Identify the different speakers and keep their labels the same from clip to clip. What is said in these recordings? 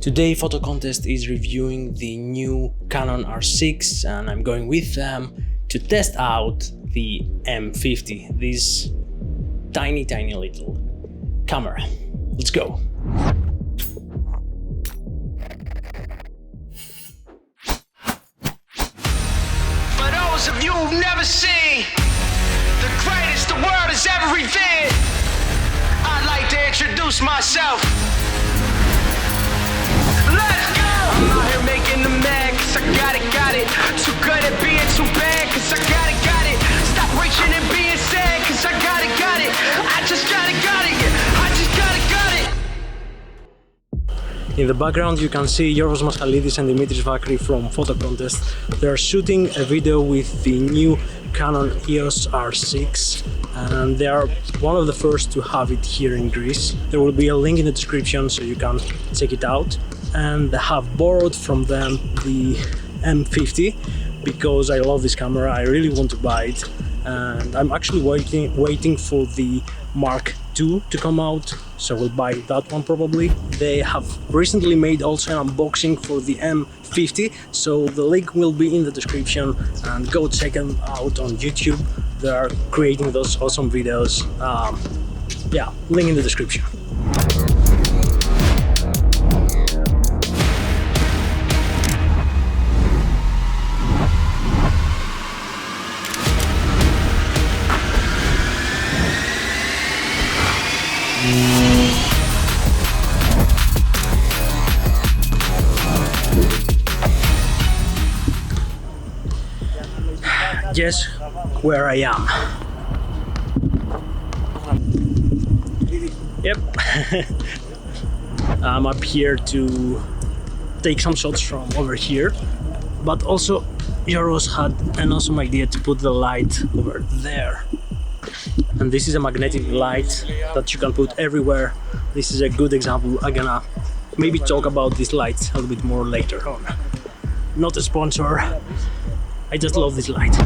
Speaker 1: Today Photocontest is reviewing the new Canon R6 and I'm going with them to test out the M50, this tiny little camera. Let's go!
Speaker 2: For those of you who've never seen the greatest the world has ever revealed, I'd like to introduce myself. Let's go! I'm out here making them mad cause I got it. Too good at being too bad cause I got it. Stop reaching and being sad cause I got it. I just got it, yeah. I just got it.
Speaker 1: In the background you can see Giwrgos Masxalidis and Dimitris Vakrinos from Photocontest. They are shooting a video with the new Canon EOS R6 and they are one of the first to have it here in Greece. There will be a link in the description so you can check it out. And I have borrowed from them the M50 because I love this camera. I really want to buy it and I'm actually waiting for the Mark II to come out, so we'll buy that one probably. They have recently made also an unboxing for the M50, so the link will be in the description and go check them out on YouTube. They are creating those awesome videos. Yeah, link in the description. Guess where I am. Yep. I'm up here to take some shots from over here, but also Giwrgos had an awesome idea to put the light over there. And this is a magnetic light that you can put everywhere. This is a good example. I'm gonna maybe talk about this light a little bit more later on. Not a sponsor, I just love this light.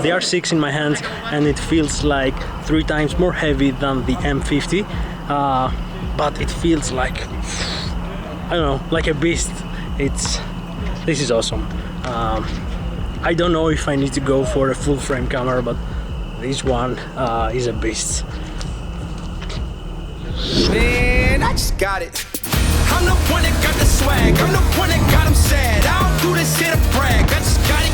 Speaker 1: The R6 in my hands and it feels like 3 times more heavy than the M50, but it feels like, I don't know, like a beast. This is awesome. I don't know if I need to go for a full frame camera, but this one is a beast.
Speaker 2: Man, I just got it. I'm the one that got the swag. I'm the one that got him sad. I don't do this here to brag. I just got it.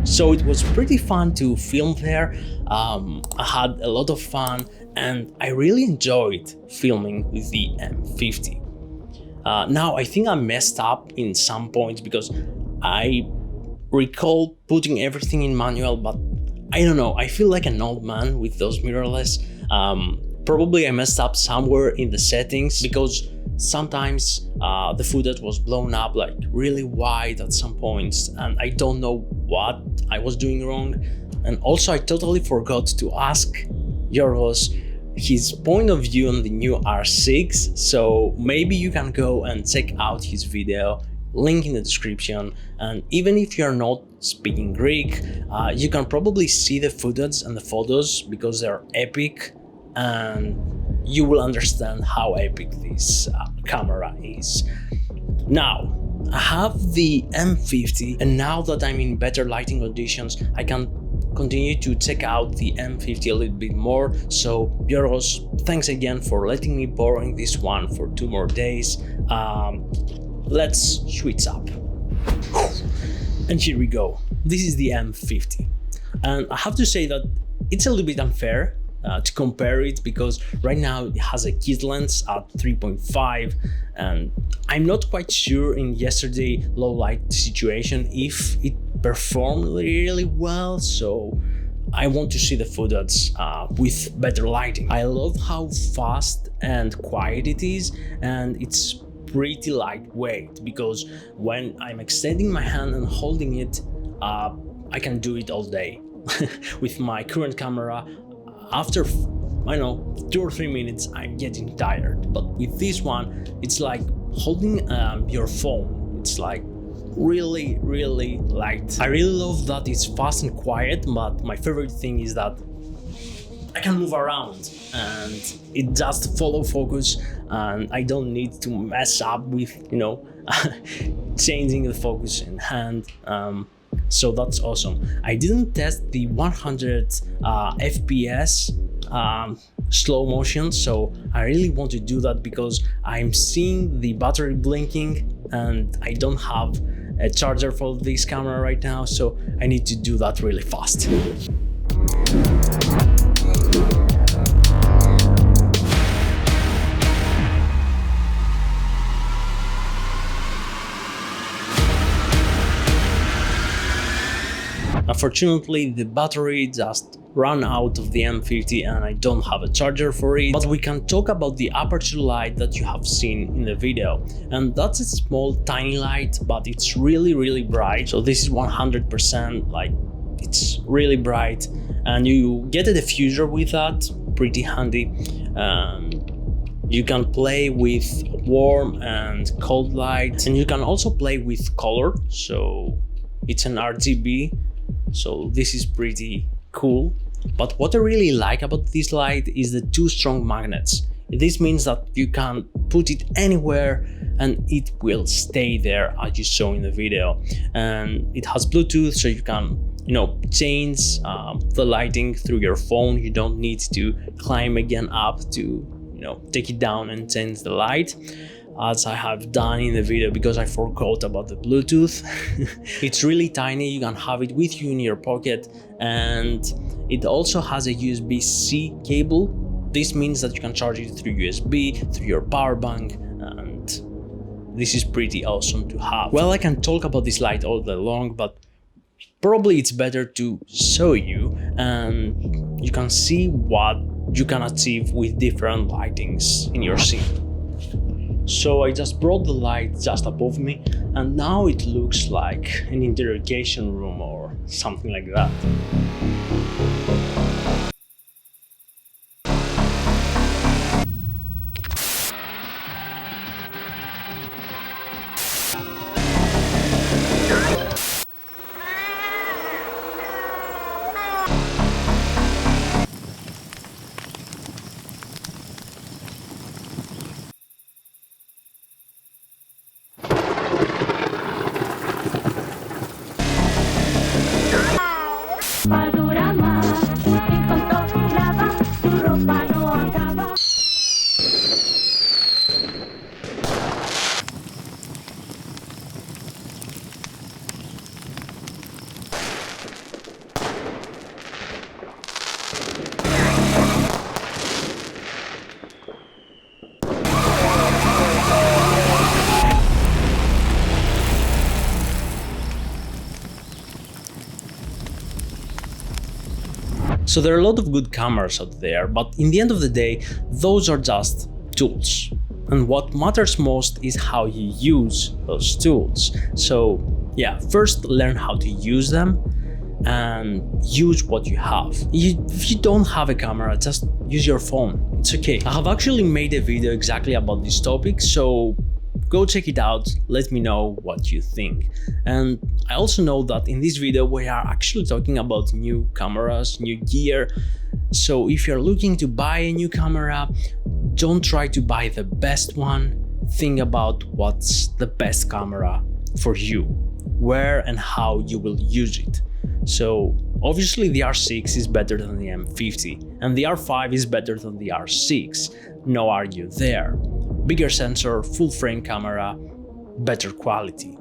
Speaker 1: So it was pretty fun to film there. I had a lot of fun and I really enjoyed filming with the M50. Now I think I messed up in some points because I recall putting everything in manual, but I don't know, I feel like an old man with those mirrorless. Probably I messed up somewhere in the settings because sometimes the footage was blown up like really wide at some points and I don't know what I was doing wrong. And also I totally forgot to ask Giwrgos his point of view on the new R6, so maybe you can go and check out his video, link in the description, and even if you're not speaking Greek, you can probably see the footage and the photos because they're epic and you will understand how epic this camera is. Now, I have the M50 and now that I'm in better lighting conditions, I can continue to check out the M50 a little bit more. So Giwrgos, thanks again for letting me borrowing this one for 2 more days. Let's switch up. And here we go. This is the M50. And I have to say that it's a little bit unfair to compare it, because right now it has a kit lens at 3.5, and I'm not quite sure in yesterday low light situation if it performed really well, so I want to see the footage with better lighting. I love how fast and quiet it is, and it's pretty lightweight, because when I'm extending my hand and holding it, I can do it all day. With my current camera, after, I know, 2 or 3 minutes, I'm getting tired. But with this one, it's like holding your phone. It's like really light. I really love that it's fast and quiet, but my favorite thing is that I can move around and it just follow focus, and I don't need to mess up with, changing the focus in hand. So that's awesome. I didn't test the 100 FPS slow motion, so I really want to do that, because I'm seeing the battery blinking and I don't have a charger for this camera right now, so I need to do that really fast. Unfortunately, the battery just ran out of the M50 and I don't have a charger for it, but we can talk about the Aperture Light that you have seen in the video. And that's a small tiny light, but it's really bright. So this is 100%, like, it's really bright, and you get a diffuser with that, pretty handy. You can play with warm and cold light, and you can also play with color, so it's an RGB. So this is pretty cool. But what I really like about this light is the 2 strong magnets. This means that you can put it anywhere and it will stay there, as you saw in the video. And it has Bluetooth, so you can, change the lighting through your phone. You don't need to climb again up to, take it down and change the light, as I have done in the video because I forgot about the Bluetooth. It's really tiny, you can have it with you in your pocket, and it also has a USB-C cable. This means that you can charge it through USB, through your power bank, and this is pretty awesome to have. Well, I can talk about this light all day long, but probably it's better to show you, and you can see what you can achieve with different lightings in your scene. So I just brought the light just above me, and now it looks like an interrogation room or something like that. So there are a lot of good cameras out there, but in the end of the day, those are just tools. And what matters most is how you use those tools. So yeah, first learn how to use them and use what you have. If you don't have a camera, just use your phone. It's okay. I have actually made a video exactly about this topic, so go check it out, let me know what you think. And I also know that in this video we are actually talking about new cameras, new gear. So if you're looking to buy a new camera, don't try to buy the best one. Think about what's the best camera for you, where and how you will use it. So obviously the R6 is better than the M50, and the R5 is better than the R6, no argue there. Bigger sensor, full frame camera, better quality.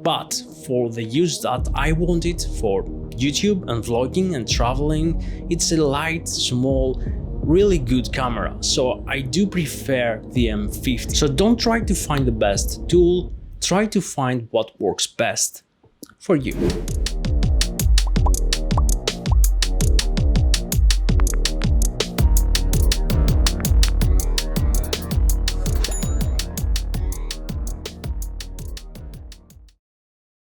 Speaker 1: But for the use that I want it, for YouTube and vlogging and traveling, it's a light, small, really good camera, so I do prefer the M50. So don't try to find the best tool, try to find what works best for you.